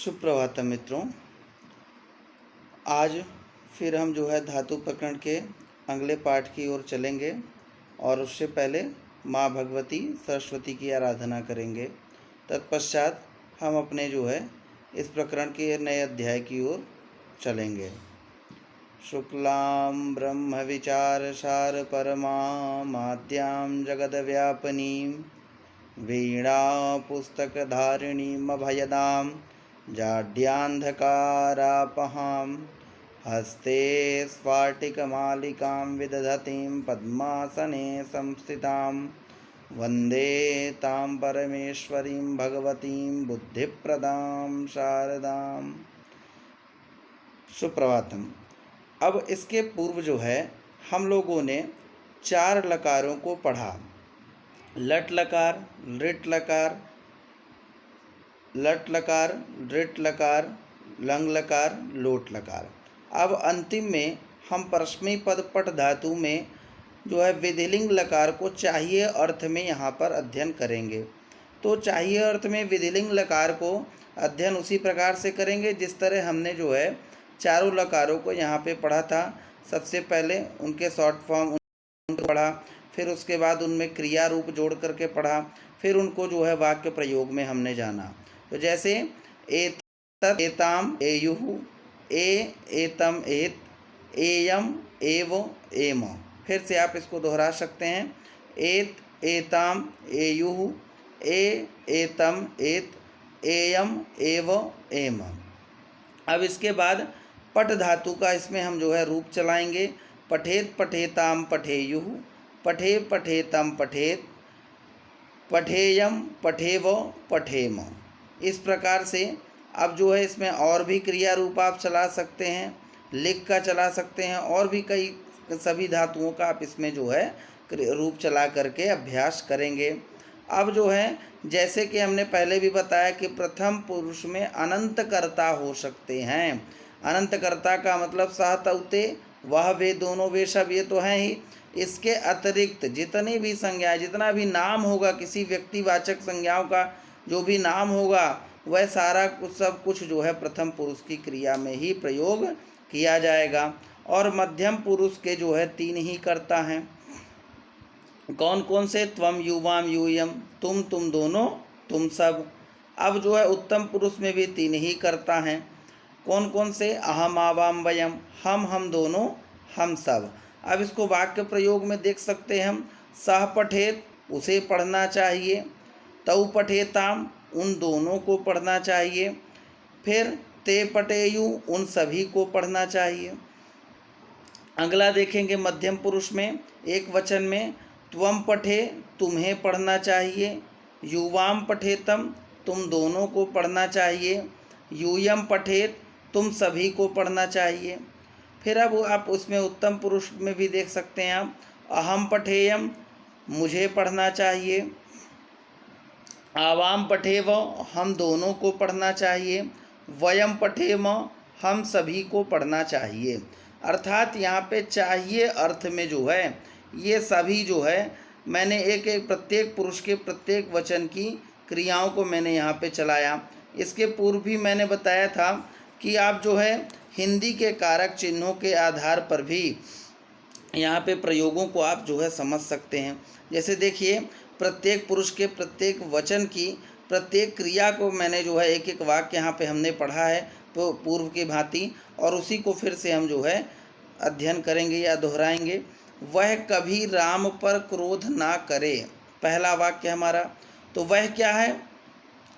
सुप्रभातम मित्रों। आज फिर हम धातु प्रकरण के अगले पाठ की ओर चलेंगे और उससे पहले माँ भगवती सरस्वती की आराधना करेंगे। तत्पश्चात हम अपने इस प्रकरण के नए अध्याय की ओर चलेंगे। शुक्लां ब्रह्म विचार सार परमाद्यां जगद्व्यापिनीं वीणा पुस्तकधारिणीमभयदां जाड्यान्धकारापहां हस्ते स्फाटिकमालिकां विदधतीं पद्मासने संस्थितां वन्दे तां परमेश्वरीं भगवतीं बुद्धिप्रदां शारदाम्। सुप्रभातम। अब इसके पूर्व हम लोगों ने 4 लकारों को पढ़ा। लट लकार, लृट लकार, लट लकार, लृट लकार, लंग लकार, लोट लकार। अब अंतिम में हम परस्मै पद पट धातु में विधिलिंग लकार को चाहिए अर्थ में यहाँ पर अध्ययन करेंगे। तो चाहिए अर्थ में विधिलिंग लकार को अध्ययन उसी प्रकार से करेंगे जिस तरह हमने चारों लकारों को यहाँ पे पढ़ा था। सबसे पहले उनके शॉर्ट फॉर्म पढ़ा, फिर उसके बाद उनमें क्रिया रूप जोड़ करके पढ़ा, फिर उनको वाक्य प्रयोग में हमने जाना। तो जैसे एतत् एताम एयुः, एतम एत, एयम एव एम। फिर से आप इसको दोहरा सकते हैं। एत एताम एयुः, एतम एत, एयम एव एम। अब इसके बाद पट धातु का इसमें हम रूप चलाएंगे। पठेत पठेताम पठेयुः, पठे पठेतम पठेत, पठेयम पठेव पठेम। इस प्रकार से अब इसमें और भी क्रिया रूप आप चला सकते हैं, लिख का चला सकते हैं, और भी कई सभी धातुओं का आप इसमें रूप चला करके अभ्यास करेंगे। अब जैसे कि हमने पहले भी बताया कि प्रथम पुरुष में अनंत कर्ता हो सकते हैं। अनंत कर्ता का मतलब सह तौते, वह वे दोनों वे सब, ये तो हैं ही। इसके अतिरिक्त जितनी भी संज्ञा, जितना भी नाम होगा, किसी व्यक्तिवाचक संज्ञाओं का जो भी नाम होगा, वह सारा कुछ सब कुछ प्रथम पुरुष की क्रिया में ही प्रयोग किया जाएगा। और मध्यम पुरुष के 3 ही कर्ता हैं। कौन कौन से? त्वम युवाम यूयम, तुम दोनों, तुम सब। अब उत्तम पुरुष में भी 3 ही कर्ता हैं। कौन कौन से? अहम आवाम वयम, हम दोनों, हम सब। अब इसको वाक्य प्रयोग में देख सकते हैं हम। सह पठेत, उसे पढ़ना चाहिए। तौ पठेताम, उन दोनों को पढ़ना चाहिए। फिर ते पठेयु, उन सभी को पढ़ना चाहिए। अगला देखेंगे मध्यम पुरुष में, एक वचन में, त्वम पठे, तुम्हें पढ़ना चाहिए। युवाम पठेतम, तुम दोनों को पढ़ना चाहिए। यूयम पठेत, तुम सभी को पढ़ना चाहिए। फिर अब आप उसमें उत्तम पुरुष में भी देख सकते हैं आप। अहम पठेयम, मुझे पढ़ना चाहिए। आवाम पठेव, हम दोनों को पढ़ना चाहिए। वयम पठेम, हम सभी को पढ़ना चाहिए। अर्थात यहाँ पे चाहिए अर्थ में ये सभी मैंने एक प्रत्येक पुरुष के प्रत्येक वचन की क्रियाओं को मैंने यहाँ पे चलाया। इसके पूर्व भी मैंने बताया था कि आप हिंदी के कारक चिन्हों के आधार पर भी यहाँ पे प्रयोगों को आप समझ सकते हैं। जैसे देखिए, प्रत्येक पुरुष के प्रत्येक वचन की प्रत्येक क्रिया को मैंने एक एक वाक्य यहाँ पे हमने पढ़ा है तो पूर्व की भांति, और उसी को फिर से हम अध्ययन करेंगे या दोहराएंगे। वह कभी राम पर क्रोध ना करे, पहला वाक्य हमारा। तो वह क्या है?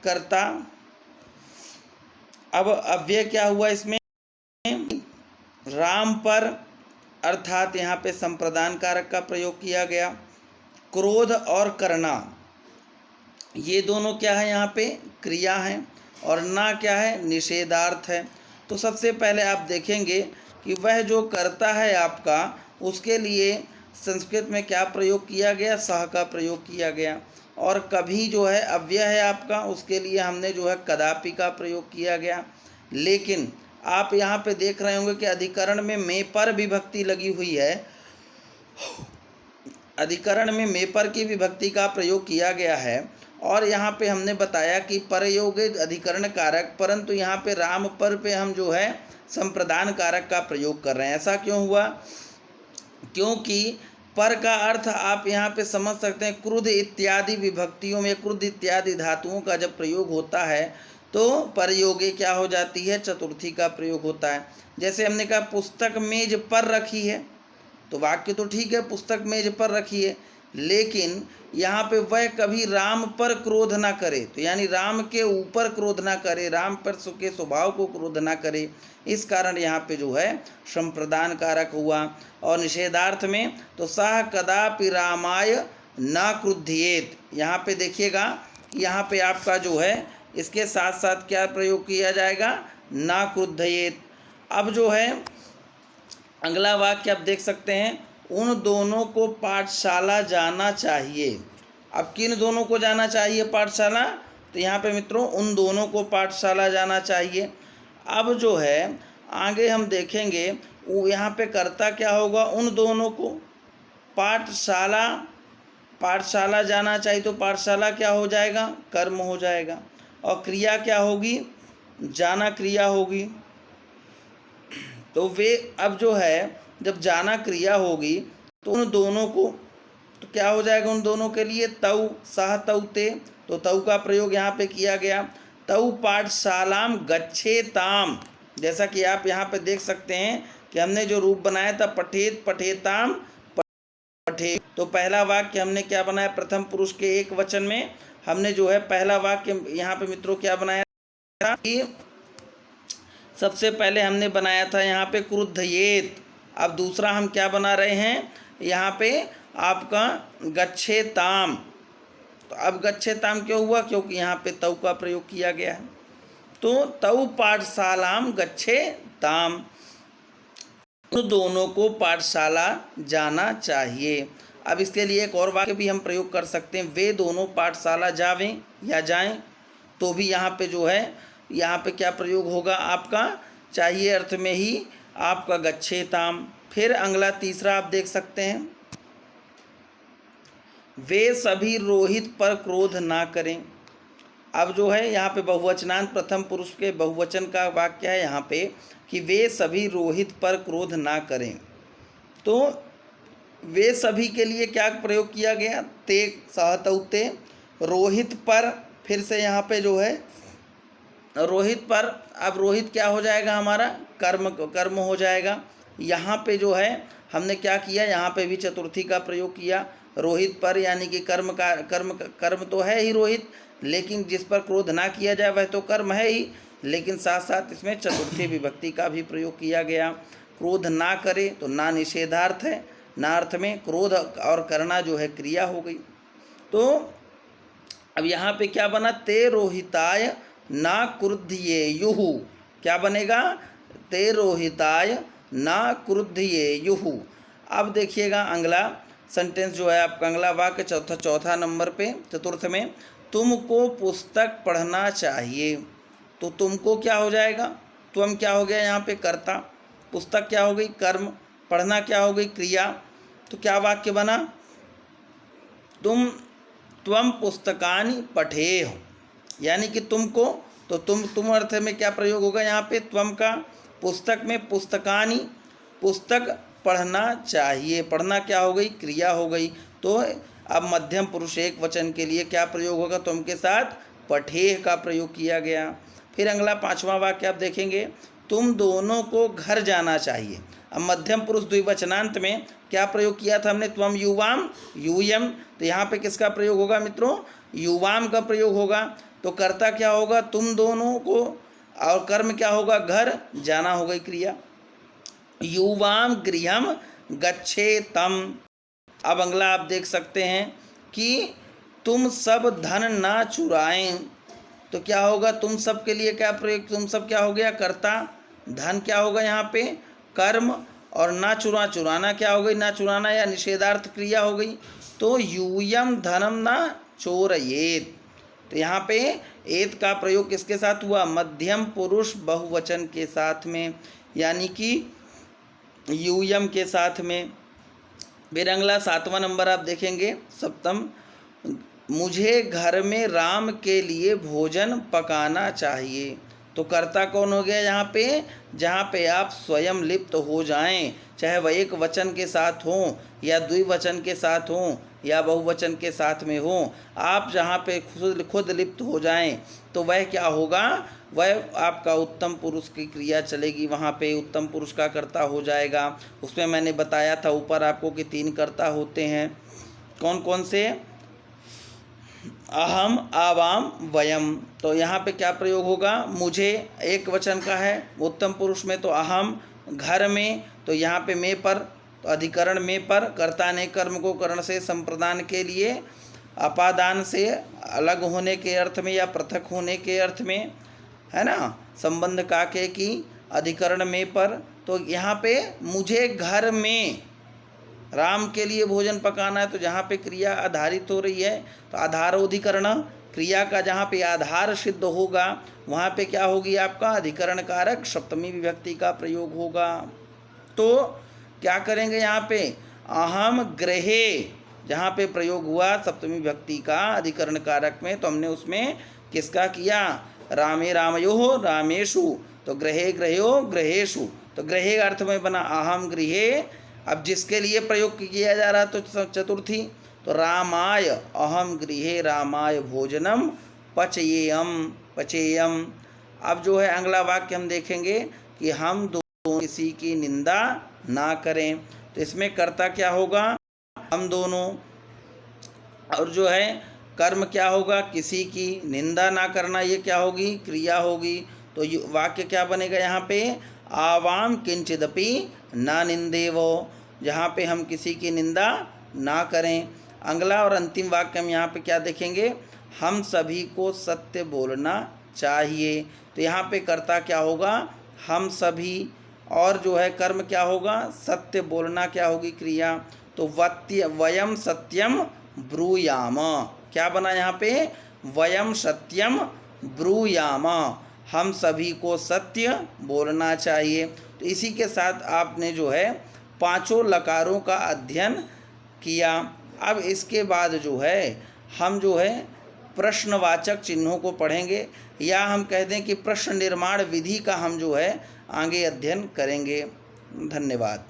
कर्ता। अब अव्यय क्या हुआ इसमें? राम पर, अर्थात यहाँ पे संप्रदान कारक का प्रयोग किया गया। क्रोध और करना, ये दोनों क्या है? यहाँ पे क्रिया हैं। और ना क्या है? निषेधार्थ है। तो सबसे पहले आप देखेंगे कि वह जो कर्ता है आपका, उसके लिए संस्कृत में क्या प्रयोग किया गया? सह का प्रयोग किया गया। और कभी अव्यय है आपका, उसके लिए हमने कदापि का प्रयोग किया गया। लेकिन आप यहाँ पे देख रहे होंगे कि अधिकरण में पर विभक्ति लगी हुई है। अधिकरण में पर की विभक्ति का प्रयोग किया गया है। और यहाँ पे हमने बताया कि परयोगे अधिकरण कारक, परंतु यहाँ पे राम पर पे हम जो है संप्रदान कारक का प्रयोग कर रहे हैं। ऐसा क्यों हुआ? क्योंकि पर का अर्थ आप यहाँ पे समझ सकते हैं, क्रुद्ध इत्यादि विभक्तियों में क्रुद्ध इत्यादि धातुओं का जब प्रयोग होता है तो परयोगे क्या हो जाती है? चतुर्थी का प्रयोग होता है। जैसे हमने कहा पुस्तक मेज पर रखी है, तो वाक्य तो ठीक है, पुस्तक मेज पर रखी है, लेकिन यहाँ पे वह कभी राम पर क्रोध ना करे, तो यानी राम के ऊपर क्रोध ना करे, राम पर के स्वभाव को क्रोध ना करे, इस कारण यहाँ पे जो है संप्रदान कारक हुआ। और निषेधार्थ में तो सह कदापि रामाय न क्रुध्येत, यहाँ पे देखिएगा, यहाँ पे आपका जो है इसके साथ साथ क्या प्रयोग किया जाएगा? न क्रुध्येत। अब जो है अगला वाक्य आप देख सकते हैं, उन दोनों को पाठशाला जाना चाहिए। अब किन दोनों को जाना चाहिए पाठशाला? तो यहाँ पे मित्रों उन दोनों को पाठशाला जाना चाहिए। अब जो है आगे हम देखेंगे वो यहाँ पे कर्ता क्या होगा? उन दोनों को पाठशाला जाना चाहिए, तो पाठशाला क्या हो जाएगा? कर्म हो जाएगा। और क्रिया क्या होगी? जाना क्रिया होगी। तो वे अब जो है जब जाना क्रिया होगी तो उन दोनों को तो क्या हो जाएगा? उन दोनों के लिए तऊ सह तऊ ते, तो तऊ का प्रयोग यहाँ पे किया गया। तऊ पाठशालाम गच्छेताम, जैसा कि आप यहाँ पे देख सकते हैं कि हमने जो रूप बनाया था पठेत पठेताम पठे, तो पहला वाक्य हमने क्या बनाया? प्रथम पुरुष के एक वचन में हमने जो है पहला वाक्य यहाँ पे मित्रों क्या बनाया था कि सबसे पहले हमने बनाया था यहाँ पे क्रुद्धयेत। अब दूसरा हम क्या बना रहे हैं यहाँ पे आपका गच्छेताम। तो अब गच्छेताम क्यों हुआ? क्योंकि यहाँ पे तऊ का प्रयोग किया गया है। तो तऊ पाठशालाम गच्छेताम, उन दोनों को पाठशाला जाना चाहिए। अब इसके लिए एक और वाक्य भी हम प्रयोग कर सकते हैं, वे दोनों पाठशाला जावें या जाएं, तो भी यहाँ पे जो है यहाँ पे क्या प्रयोग होगा आपका? चाहिए अर्थ में ही आपका गच्छेताम। फिर अगला तीसरा आप देख सकते हैं, वे सभी रोहित पर क्रोध ना करें। अब जो है यहाँ पे बहुवचनांत प्रथम पुरुष के बहुवचन का वाक्य है यहाँ पे कि वे सभी रोहित पर क्रोध ना करें। तो वे सभी के लिए क्या प्रयोग किया गया? ते सहतौते, रोहित पर, फिर से यहाँ पे जो है रोहित पर। अब रोहित क्या हो जाएगा? हमारा कर्म हो जाएगा। यहाँ पे जो है हमने क्या किया? यहाँ पे भी चतुर्थी का प्रयोग किया रोहित पर, यानी कि कर्म तो है ही रोहित, लेकिन जिस पर क्रोध ना किया जाए वह तो कर्म है ही, लेकिन साथ साथ इसमें चतुर्थी विभक्ति का भी प्रयोग किया गया। क्रोध ना करे तो ना निषेधार्थ है, ना अर्थ में क्रोध और करना जो है क्रिया हो गई। तो अब यहाँ पे क्या बना? ते रोहिताय ना क्रुध्येयुः, क्या बनेगा? ते रोहिताय ना क्रुध्येयुः। अब देखिएगा अगला सेंटेंस जो है आपका, अगला वाक्य चौथा नंबर पे चतुर्थ में, तुमको पुस्तक पढ़ना चाहिए। तो तुमको क्या हो जाएगा? तुम क्या हो गया यहाँ पे? कर्ता, पुस्तक क्या हो गई? कर्म, पढ़ना क्या हो गई? क्रिया। तो क्या वाक्य बना? त्वम पुस्तकानि पठेह, यानी कि तुमको, तो तुम अर्थ में क्या प्रयोग होगा यहाँ पे? त्वम का। पुस्तक में पुस्तकानि, पुस्तक पढ़ना चाहिए, पढ़ना क्या हो गई? क्रिया हो गई। तो अब मध्यम पुरुष एक वचन के लिए क्या प्रयोग होगा? तुम के साथ पठेह का प्रयोग किया गया। फिर अगला पांचवा वाक्य आप देखेंगे, तुम दोनों को घर जाना चाहिए। अब मध्यम पुरुष द्विवचनांत में क्या प्रयोग किया था हमने? त्वम युवाम यूयम, तो यहाँ पे किसका प्रयोग होगा मित्रों? युवाम का प्रयोग होगा। तो कर्ता क्या होगा? तुम दोनों को, और कर्म क्या होगा? घर जाना हो गई क्रिया। युवाम गृहम गच्छेतम। अब अगला आप देख सकते हैं कि तुम सब धन ना चुराएं, तो क्या होगा? तुम सब के लिए क्या प्रयोग? तुम सब क्या हो गया? कर्ता, धन क्या होगा यहाँ पे? कर्म, और ना चुराना क्या हो गई? ना चुराना या निषेधार्थ क्रिया हो गई। तो यूयम धनम ना चोरयेत, तो यहाँ पे एत का प्रयोग किसके साथ हुआ? मध्यम पुरुष बहुवचन के साथ में, यानी कि यूयम के साथ में। फिर अगला सातवां नंबर आप देखेंगे, सप्तम, मुझे घर में राम के लिए भोजन पकाना चाहिए। तो कर्ता कौन हो गया यहाँ पे? जहाँ पे आप स्वयं लिप्त हो जाएं, चाहे वह एक वचन के साथ हो या द्विवचन के साथ हो या बहुवचन के साथ में हो, आप जहाँ पे खुद लिप्त हो जाएं तो वह क्या होगा? वह आपका उत्तम पुरुष की क्रिया चलेगी, वहाँ पे उत्तम पुरुष का कर्ता हो जाएगा। उसमें मैंने बताया था ऊपर आपको कि 3 कर्ता होते हैं। कौन कौन से? अहम, आवाम, वयम। तो यहाँ पे क्या प्रयोग होगा? मुझे एक वचन का है, उत्तम पुरुष में तो अहम, घर में तो यहाँ पे में पर, तो अधिकरण में पर, कर्ता ने कर्म को करण से संप्रदान के लिए, अपादान से अलग होने के अर्थ में या पृथक होने के अर्थ में, है ना, संबंध का के की, अधिकरण में पर। तो यहाँ पे मुझे घर में राम के लिए भोजन पकाना है, तो जहाँ पे क्रिया आधारित हो रही है तो आधारोधिकरण, क्रिया का जहाँ पे आधार सिद्ध होगा वहाँ पे क्या होगी? आपका अधिकरण कारक सप्तमी विभक्ति का प्रयोग होगा। तो क्या करेंगे यहाँ पे? अहम गृहे जहाँ पे प्रयोग हुआ सप्तमी विभक्ति का अधिकरण कारक में, तो हमने उसमें किसका किया? रामे रामयोः रामेषु। तो गृहे गृह्यो गृहेषु, तो गृहे अर्थ में बना अहम गृहे। अब जिसके लिए प्रयोग किया जा रहा तो चतुर्थी, तो रामाय अहम गृहे रामाय भोजनम पचयेयम पचेयम। अब जो है अगला वाक्य हम देखेंगे कि हम दोनों किसी की निंदा ना करें, तो इसमें कर्ता क्या होगा? हम दोनों। और जो है कर्म क्या होगा? किसी की निंदा ना करना, ये क्या होगी? क्रिया होगी। तो वाक्य क्या बनेगा यहाँ पे? आवाम किंचिदपि ना निंदेवो, जहाँ पे हम किसी की निंदा ना करें। अगला और अंतिम वाक्य हम यहाँ पे क्या देखेंगे? हम सभी को सत्य बोलना चाहिए। तो यहाँ पे कर्ता क्या होगा? हम सभी, और जो है कर्म क्या होगा? सत्य बोलना क्या होगी? क्रिया। तो वयम सत्यम ब्रूयाम, क्या बना यहाँ पे? वयम सत्यम ब्रूयाम, हम सभी को सत्य बोलना चाहिए। तो इसी के साथ आपने जो है 5 लकारों का अध्ययन किया। अब इसके बाद जो है हम जो है प्रश्नवाचक चिन्हों को पढ़ेंगे, या हम कह दें कि प्रश्न निर्माण विधि का हम जो है आगे अध्ययन करेंगे। धन्यवाद।